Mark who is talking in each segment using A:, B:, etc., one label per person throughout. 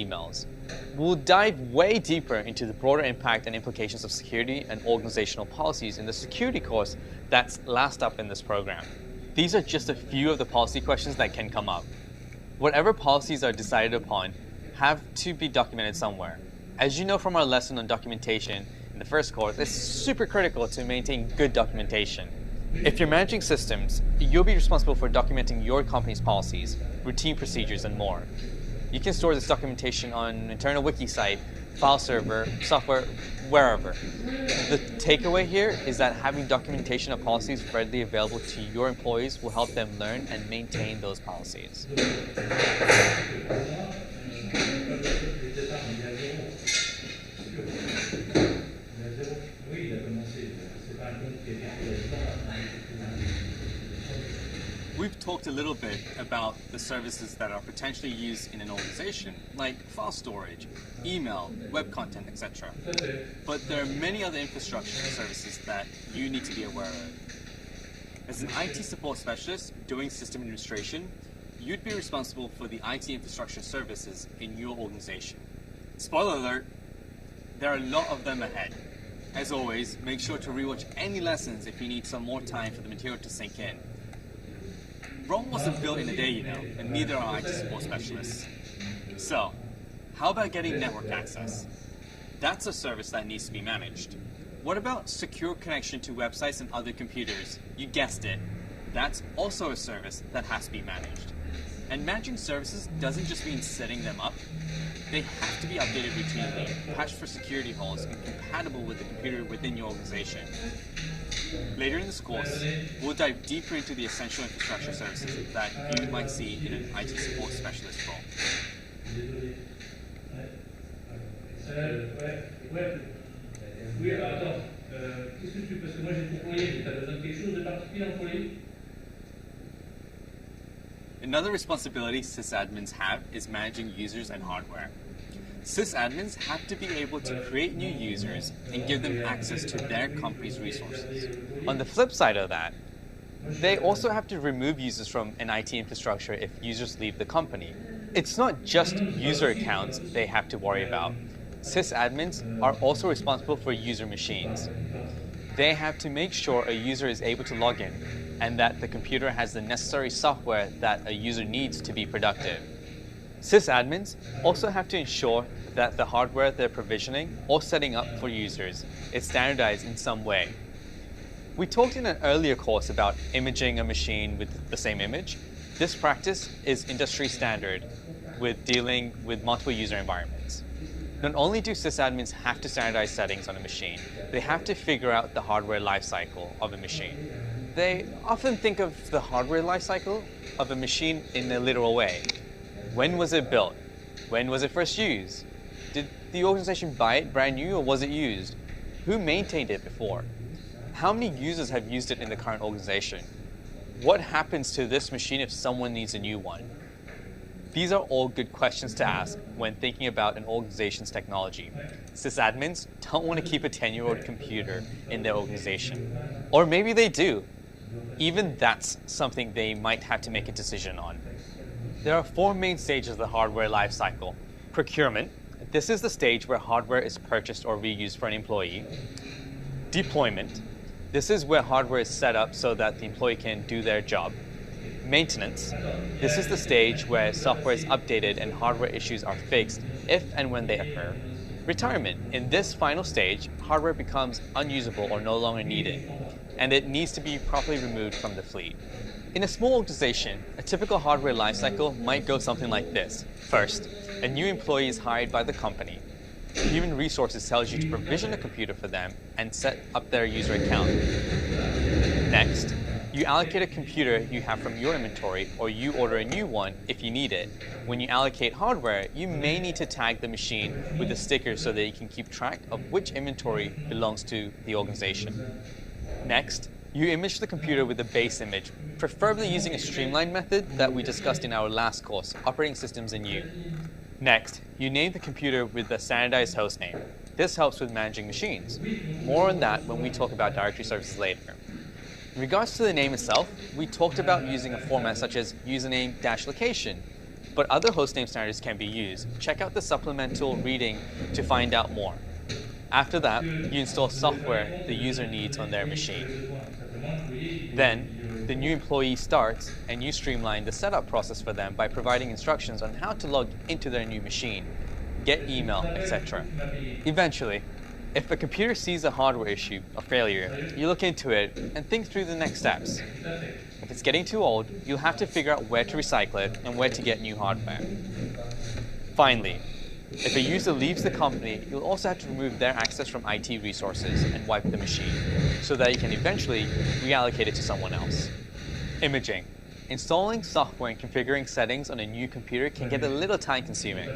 A: emails. We'll dive way deeper into the broader impact and implications of security and organizational policies in the security course that's last up in this program. These are just a few of the policy questions that can come up. Whatever policies are decided upon have to be documented somewhere. As you know from our lesson on documentation in the first course, it's super critical to maintain good documentation. If you're managing systems, you'll be responsible for documenting your company's policies, routine procedures, and more. You can store this documentation on an internal wiki site, file server, software, wherever. The takeaway here is that having documentation of policies readily available to your employees will help them learn and maintain those policies. We've talked a little bit about the services that are potentially used in an organization, like file storage, email, web content, etc. But there are many other infrastructure services that you need to be aware of. As an IT support specialist doing system administration, you'd be responsible for the IT infrastructure services in your organization. Spoiler alert, there are a lot of them ahead. As always, make sure to rewatch any lessons if you need some more time for the material to sink in. Rome wasn't built in a day, you know, and neither are IT support specialists. So, how about getting network access? That's a service that needs to be managed. What about secure connection to websites and other computers? You guessed it. That's also a service that has to be managed. And managing services doesn't just mean setting them up. They have to be updated routinely, patched for security holes, and compatible with the computer within your organization. Later in this course, we'll dive deeper into the essential infrastructure services that you might see in an IT support specialist role. Another responsibility sysadmins have is managing users and hardware. Sysadmins have to be able to create new users and give them access to their company's resources. On the flip side of that, they also have to remove users from an IT infrastructure if users leave the company. It's not just user accounts they have to worry about. Sysadmins are also responsible for user machines. They have to make sure a user is able to log in and that the computer has the necessary software that a user needs to be productive. Sysadmins also have to ensure that the hardware they're provisioning or setting up for users is standardized in some way. We talked in an earlier course about imaging a machine with the same image. This practice is industry standard with dealing with multiple user environments. Not only do sysadmins have to standardize settings on a machine, they have to figure out the hardware lifecycle of a machine. They often think of the hardware lifecycle of a machine in a literal way. When was it built? When was it first used? Did the organization buy it brand new or was it used? Who maintained it before? How many users have used it in the current organization? What happens to this machine if someone needs a new one? These are all good questions to ask when thinking about an organization's technology. Sysadmins don't want to keep a 10-year-old computer in their organization. Or maybe they do. Even that's something they might have to make a decision on. There are four main stages of the hardware lifecycle. Procurement. This is the stage where hardware is purchased or reused for an employee. Deployment. This is where hardware is set up so that the employee can do their job. Maintenance. This is the stage where software is updated and hardware issues are fixed if and when they occur. Retirement. In this final stage, hardware becomes unusable or no longer needed, and it needs to be properly removed from the fleet. In a small organization, a typical hardware lifecycle might go something like this. First, a new employee is hired by the company. Human Resources tells you to provision a computer for them and set up their user account. Next, you allocate a computer you have from your inventory, or you order a new one if you need it. When you allocate hardware, you may need to tag the machine with a sticker so that you can keep track of which inventory belongs to the organization. Next, you image the computer with a base image, preferably using a streamlined method that we discussed in our last course, Operating Systems in U. Next, you name the computer with a standardized host name. This helps with managing machines. More on that when we talk about directory services later. In regards to the name itself, we talked about using a format such as username-location. but other hostname standards can be used. Check out the supplemental reading to find out more. After that, you install software the user needs on their machine. Then, the new employee starts and you streamline the setup process for them by providing instructions on how to log into their new machine, get email, etc. Eventually, if a computer sees a hardware issue or failure, you look into it and think through the next steps. If it's getting too old, you'll have to figure out where to recycle it and where to get new hardware. Finally, if a user leaves the company, you'll also have to remove their access from IT resources and wipe the machine, so that you can eventually reallocate it to someone else. Imaging. Installing software and configuring settings on a new computer can get a little time-consuming.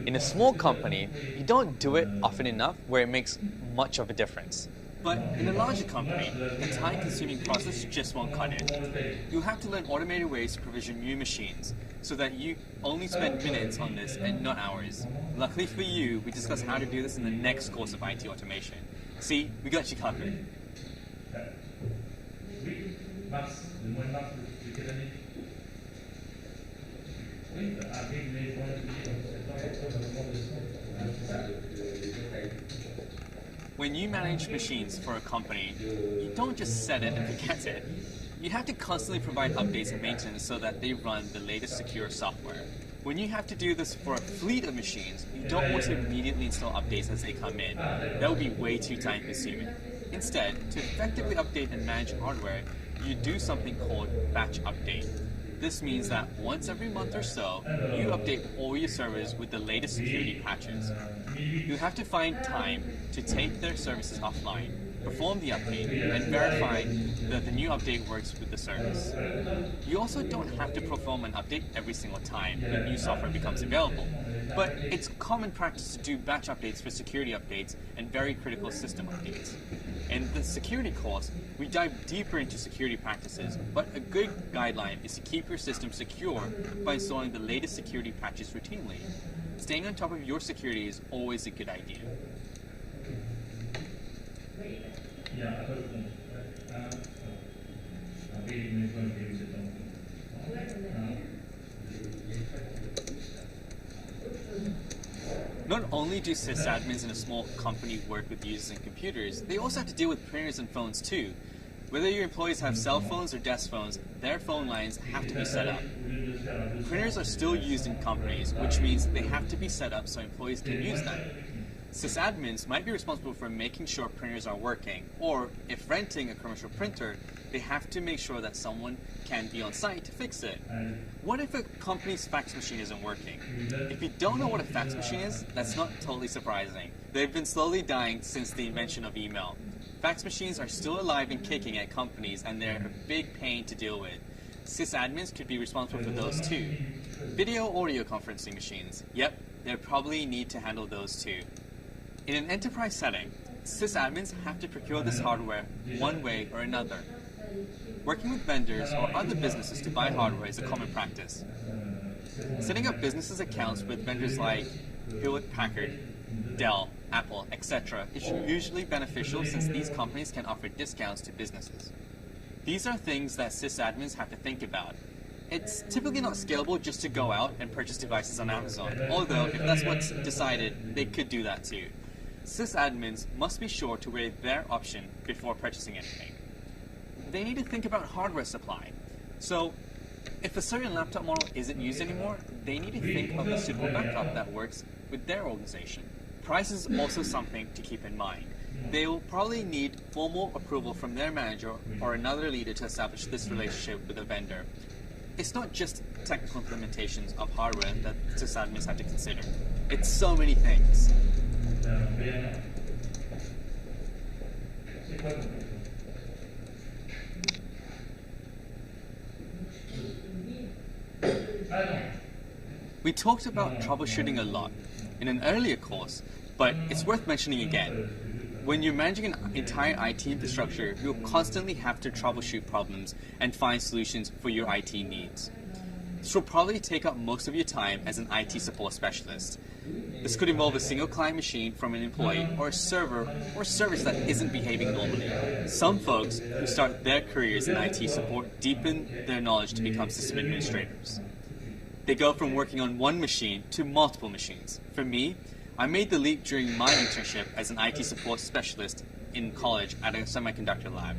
A: In a small company, you don't do it often enough where it makes much of a difference. But in a larger company, the time-consuming process just won't cut it. You'll have to learn automated ways to provision new machines, so that you only spend minutes on this and not hours. Luckily for you, we discuss how to do this in the next course of IT automation. See, we got you covered. When you manage machines for a company, you don't just set it and forget it. You have to constantly provide updates and maintenance so that they run the latest secure software. When you have to do this for a fleet of machines, you don't want to immediately install updates as they come in. That would be way too time-consuming. Instead, to effectively update and manage hardware, you do something called batch update. This means that once every month or so, you update all your servers with the latest security patches. You have to find time to take their services offline, perform the update, and verify that the new update works with the service. You also don't have to perform an update every single time the new software becomes available, but it's common practice to do batch updates for security updates and very critical system updates. In the security course, we dive deeper into security practices, but a good guideline is to keep your system secure by installing the latest security patches routinely. Staying on top of your security is always a good idea. Not only do sysadmins in a small company work with users and computers, they also have to deal with printers and phones too. Whether your employees have cell phones or desk phones, their phone lines have to be set up. Printers are still used in companies, which means they have to be set up so employees can use them. Sysadmins might be responsible for making sure printers are working, or if renting a commercial printer, they have to make sure that someone can be on site to fix it. What if a company's fax machine isn't working? If you don't know what a fax machine is, that's not totally surprising. They've been slowly dying since the invention of email. Fax machines are still alive and kicking at companies, and they're a big pain to deal with. Sysadmins could be responsible for those too. Video audio conferencing machines, yep, they'll probably need to handle those too. In an enterprise setting, sysadmins have to procure this hardware one way or another. Working with vendors or other businesses to buy hardware is a common practice. Setting up business accounts with vendors like Hewlett-Packard, Dell, Apple, etc. is usually beneficial since these companies can offer discounts to businesses. These are things that sysadmins have to think about. It's typically not scalable just to go out and purchase devices on Amazon, although if that's what's decided, they could do that too. Sysadmins must be sure to weigh their option before purchasing anything. They need to think about hardware supply. So, if a certain laptop model isn't used anymore, they need to think of a suitable backup that works with their organization. Price is also something to keep in mind. They will probably need formal approval from their manager or another leader to establish this relationship with a vendor. It's not just technical implementations of hardware that sysadmins have to consider. It's so many things. We talked about troubleshooting a lot in an earlier course, but it's worth mentioning again. When you're managing an entire IT infrastructure, you'll constantly have to troubleshoot problems and find solutions for your IT needs. This will probably take up most of your time as an IT support specialist. This could involve a single client machine from an employee or a server or service that isn't behaving normally. Some folks who start their careers in IT support deepen their knowledge to become system administrators. They go from working on one machine to multiple machines. For me, I made the leap during my internship as an IT support specialist in college at a semiconductor lab.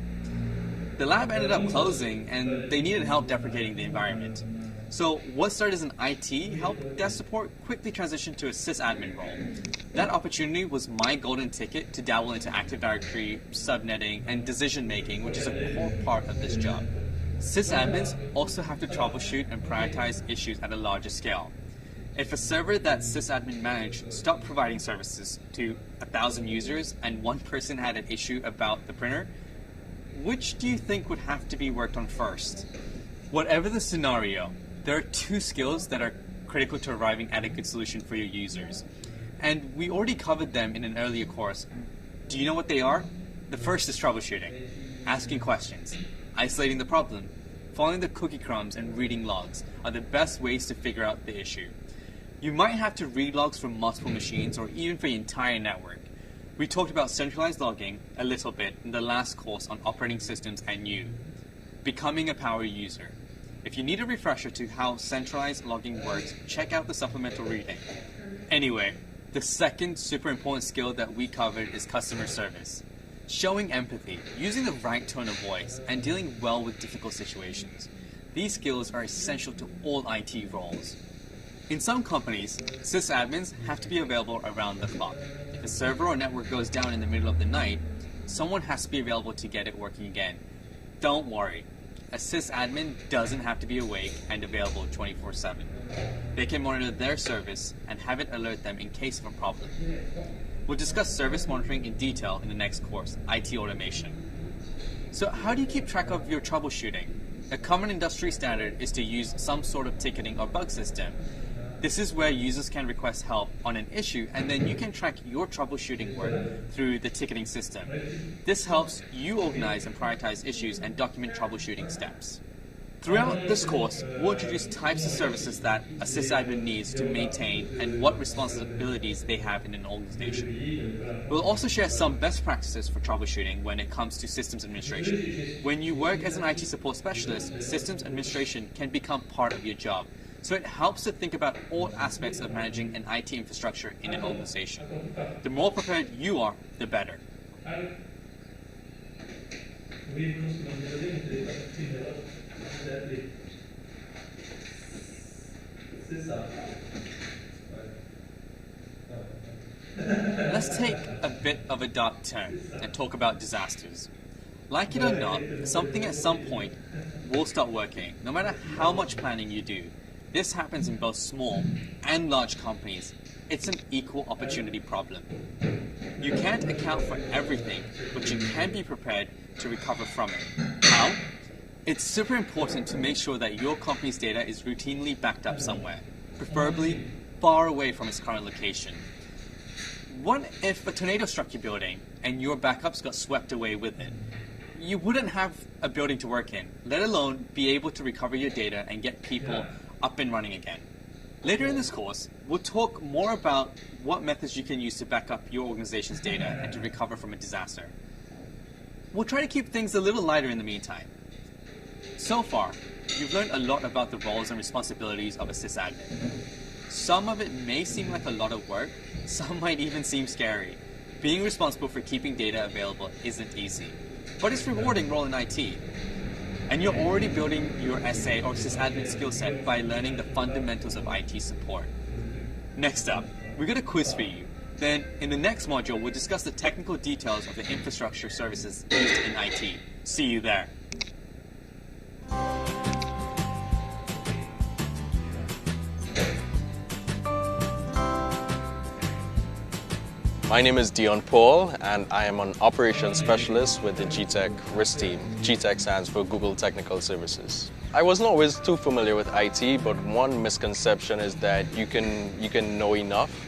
A: The lab ended up closing and they needed help deprecating the environment. So what started as an IT help desk support quickly transitioned to a sysadmin role. That opportunity was my golden ticket to dabble into Active Directory, subnetting, and decision making, which is a core part of this job. Sysadmins also have to troubleshoot and prioritize issues at a larger scale. If a server that sysadmin managed stopped providing services to 1,000 users and one person had an issue about the printer, which do you think would have to be worked on first? Whatever the scenario, there are two skills that are critical to arriving at a good solution for your users. And we already covered them in an earlier course. Do you know what they are? The first is troubleshooting, asking questions, isolating the problem, following the cookie crumbs, and reading logs are the best ways to figure out the issue. You might have to read logs from multiple machines or even for the entire network. We talked about centralized logging a little bit in the last course on operating systems and you. Becoming a power user. If you need a refresher to how centralized logging works, check out the supplemental reading. Anyway, the second super important skill that we covered is customer service. Showing empathy, using the right tone of voice, and dealing well with difficult situations. These skills are essential to all IT roles. In some companies, sysadmins have to be available around the clock. If a server or network goes down in the middle of the night, someone has to be available to get it working again. Don't worry. A sysadmin doesn't have to be awake and available 24/7. They can monitor their service and have it alert them in case of a problem. We'll discuss service monitoring in detail in the next course, IT automation. So how do you keep track of your troubleshooting? A common industry standard is to use some sort of ticketing or bug system. This is where users can request help on an issue and then you can track your troubleshooting work through the ticketing system. This helps you organize and prioritize issues and document troubleshooting steps. Throughout this course, we'll introduce types of services that a sysadmin needs to maintain and what responsibilities they have in an organization. We'll also share some best practices for troubleshooting when it comes to systems administration. When you work as an IT support specialist, systems administration can become part of your job. So it helps to think about all aspects of managing an IT infrastructure in an organization. The more prepared you are, the better. Let's take a bit of a dark turn and talk about disasters. Like it or not, something at some point will stop working, no matter how much planning you do. This happens in both small and large companies. It's an equal opportunity problem. You can't account for everything, but you can be prepared to recover from it. How? It's super important to make sure that your company's data is routinely backed up somewhere, preferably far away from its current location. What if a tornado struck your building and your backups got swept away with it? You wouldn't have a building to work in, let alone be able to recover your data and get people up and running again. Later in this course, we'll talk more about what methods you can use to back up your organization's data and to recover from a disaster. We'll try to keep things a little lighter in the meantime. So far, you've learned a lot about the roles and responsibilities of a sysadmin. Some of it may seem like a lot of work, some might even seem scary. Being responsible for keeping data available isn't easy, but it's a rewarding role in IT. And you're already building your SA or sysadmin skill set by learning the fundamentals of IT support. Next up, we got a quiz for you. Then, in the next module, we'll discuss the technical details of the infrastructure services used in IT. See you there.
B: My name is Dion Paul and I am an operations specialist with the GTech RIS team. GTech stands for Google Technical Services. I wasn't always too familiar with IT, but one misconception is that you can know enough.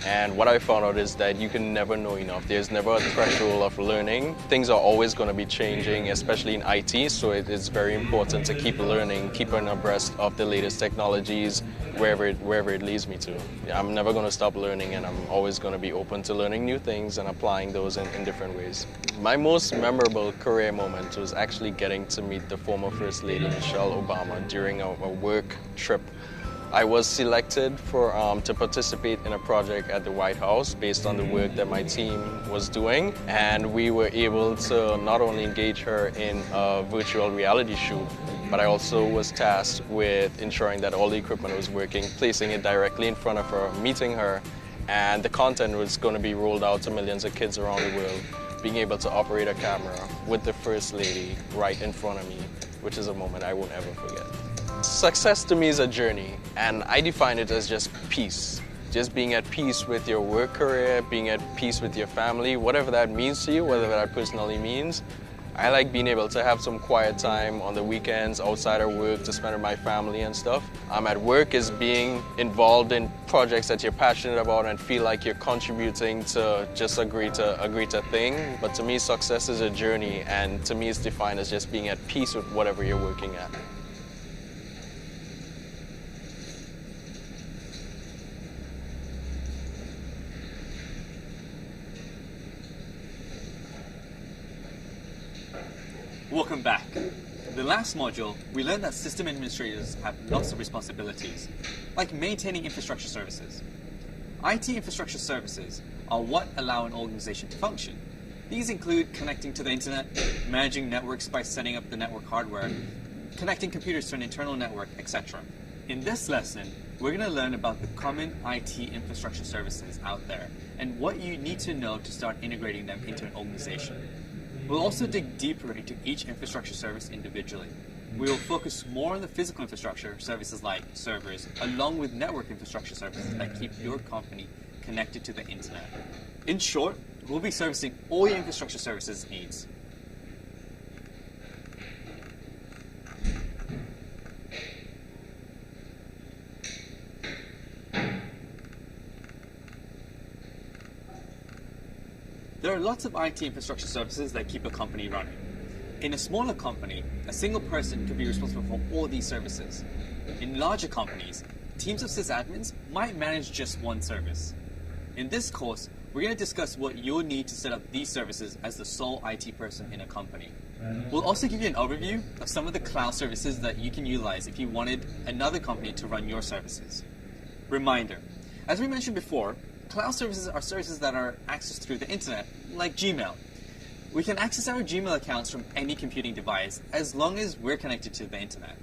B: And what I found out is that you can never know enough. There's never a threshold of learning. Things are always going to be changing, especially in IT, so it is very important to keep learning, keeping abreast of the latest technologies, wherever it leads me to. I'm never going to stop learning, and I'm always going to be open to learning new things and applying those in different ways. My most memorable career moment was actually getting to meet the former First Lady Michelle Obama during a work trip I was selected to participate in a project at the White House based on the work that my team was doing, and we were able to not only engage her in a virtual reality shoot, but I also was tasked with ensuring that all the equipment was working, placing it directly in front of her, meeting her, and the content was going to be rolled out to millions of kids around the world, being able to operate a camera with the First Lady right in front of me, which is a moment I won't ever forget. Success to me is a journey, and I define it as just peace. Just being at peace with your work career, being at peace with your family, whatever that means to you, whatever that personally means. I like being able to have some quiet time on the weekends outside of work to spend with my family and stuff. At work is being involved in projects that you're passionate about and feel like you're contributing to just a greater thing. But to me, success is a journey, and to me it's defined as just being at peace with whatever you're working at.
A: Welcome back. In the last module, we learned that system administrators have lots of responsibilities, like maintaining infrastructure services. IT infrastructure services are what allow an organization to function. These include connecting to the internet, managing networks by setting up the network hardware, connecting computers to an internal network, etc. In this lesson, we're going to learn about the common IT infrastructure services out there and what you need to know to start integrating them into an organization. We'll also dig deeper into each infrastructure service individually. We will focus more on the physical infrastructure services like servers, along with network infrastructure services that keep your company connected to the internet. In short, we'll be servicing all your infrastructure services needs. There are lots of IT infrastructure services that keep a company running. In a smaller company, a single person could be responsible for all these services. In larger companies, teams of sysadmins might manage just one service. In this course, we're going to discuss what you'll need to set up these services as the sole IT person in a company. We'll also give you an overview of some of the cloud services that you can utilize if you wanted another company to run your services. Reminder, as we mentioned before, cloud services are services that are accessed through the internet, like Gmail. We can access our Gmail accounts from any computing device as long as we're connected to the internet.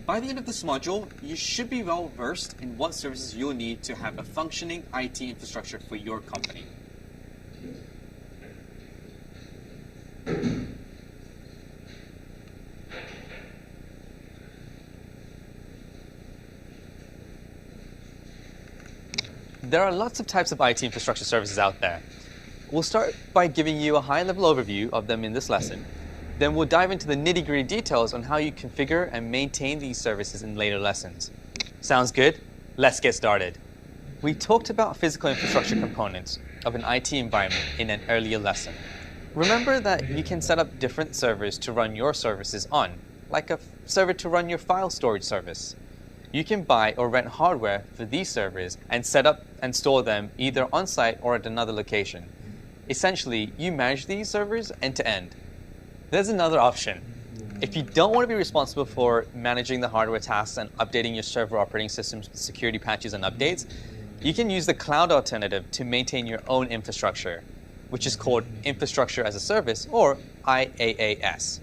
A: By the end of this module, you should be well versed in what services you'll need to have a functioning IT infrastructure for your company. There are lots of types of IT infrastructure services out there. We'll start by giving you a high-level overview of them in this lesson. Then we'll dive into the nitty-gritty details on how you configure and maintain these services in later lessons. Sounds good? Let's get started. We talked about physical infrastructure components of an IT environment in an earlier lesson. Remember that you can set up different servers to run your services on, like a server to run your file storage service. You can buy or rent hardware for these servers and set up and store them either on-site or at another location. Essentially, you manage these servers end-to-end. There's another option. If you don't want to be responsible for managing the hardware tasks and updating your server operating systems with security patches and updates, you can use the cloud alternative to maintain your own infrastructure, which is called Infrastructure as a Service, or IaaS.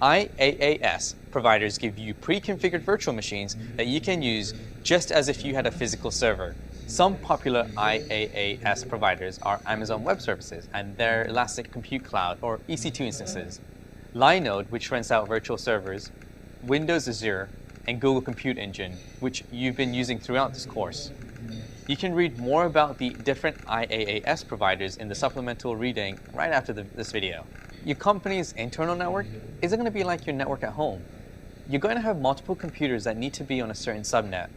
A: IaaS providers give you pre-configured virtual machines that you can use just as if you had a physical server. Some popular IaaS providers are Amazon Web Services and their Elastic Compute Cloud, or EC2 instances, Linode, which rents out virtual servers, Windows Azure, and Google Compute Engine, which you've been using throughout this course. You can read more about the different IaaS providers in the supplemental reading right after this video. Your company's internal network isn't going to be like your network at home. You're going to have multiple computers that need to be on a certain subnet.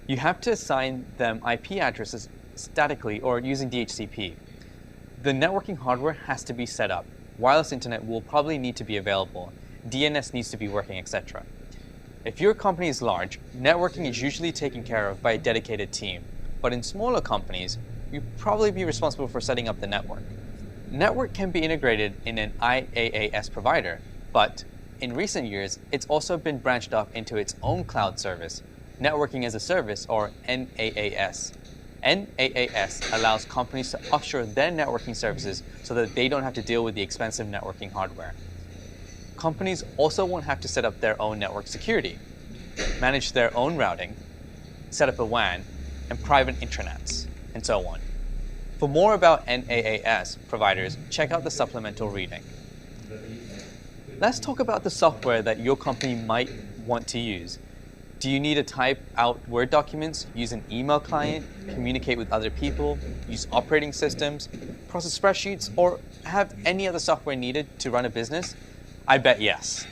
A: You have to assign them IP addresses statically or using DHCP. The networking hardware has to be set up. Wireless internet will probably need to be available. DNS needs to be working, etc. If your company is large, networking is usually taken care of by a dedicated team. But in smaller companies, you'll probably be responsible for setting up the network. Network can be integrated in an IaaS provider, but in recent years, it's also been branched off into its own cloud service, Networking as a Service, or NAAS. NAAS allows companies to offshore their networking services so that they don't have to deal with the expensive networking hardware. Companies also won't have to set up their own network security, manage their own routing, set up a WAN, and private intranets, and so on. For more about NAAS providers, check out the supplemental reading. Let's talk about the software that your company might want to use. Do you need to type out Word documents, use an email client, communicate with other people, use operating systems, process spreadsheets, or have any other software needed to run a business? I bet yes.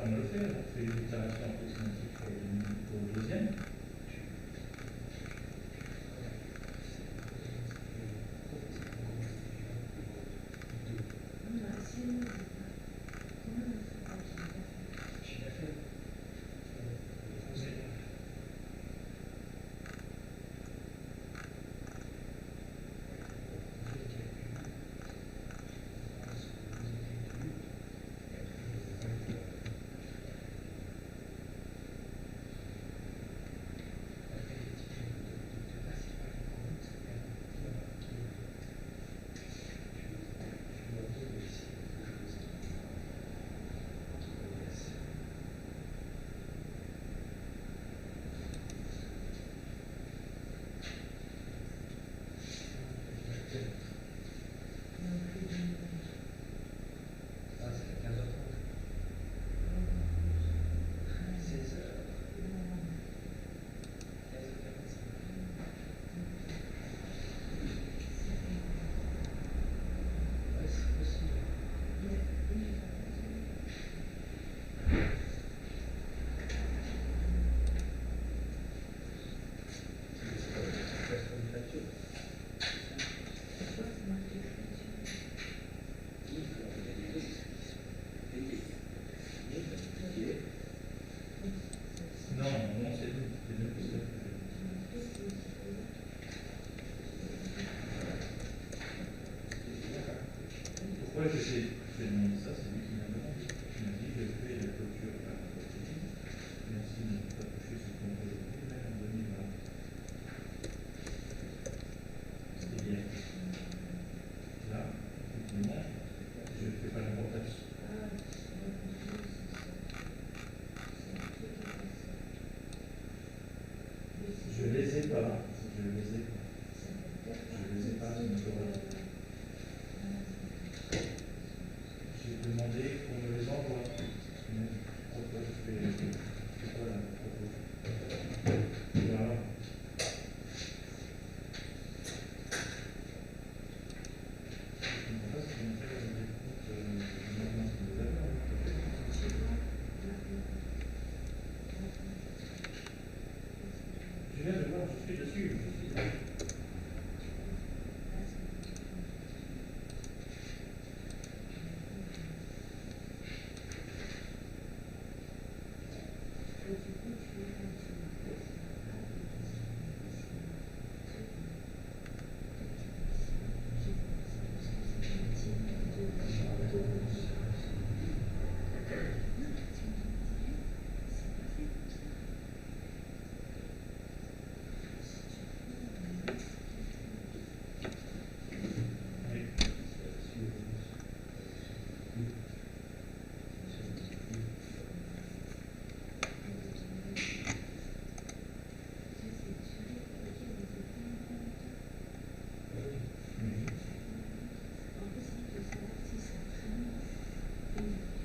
C: On le fait, on fait une itération approximative au deuxième. Pourquoi je sais demandé ça, c'est lui qui m'a demandé. Il m'a dit je fais la clôture à la protéine. Merci de ne pas toucher ce qu'on peut aujourd'hui, même en 2020. C'était bien. Là, effectivement, je ne fais pas l'importation. Je les ai pas. Je les ai pas. Je les ai pas, c'est une correcte. J'ai demandé qu'on me les envoie. Pourquoi je fais c'est quoi la propos? Voilà. Je viens de voir, je suis dessus.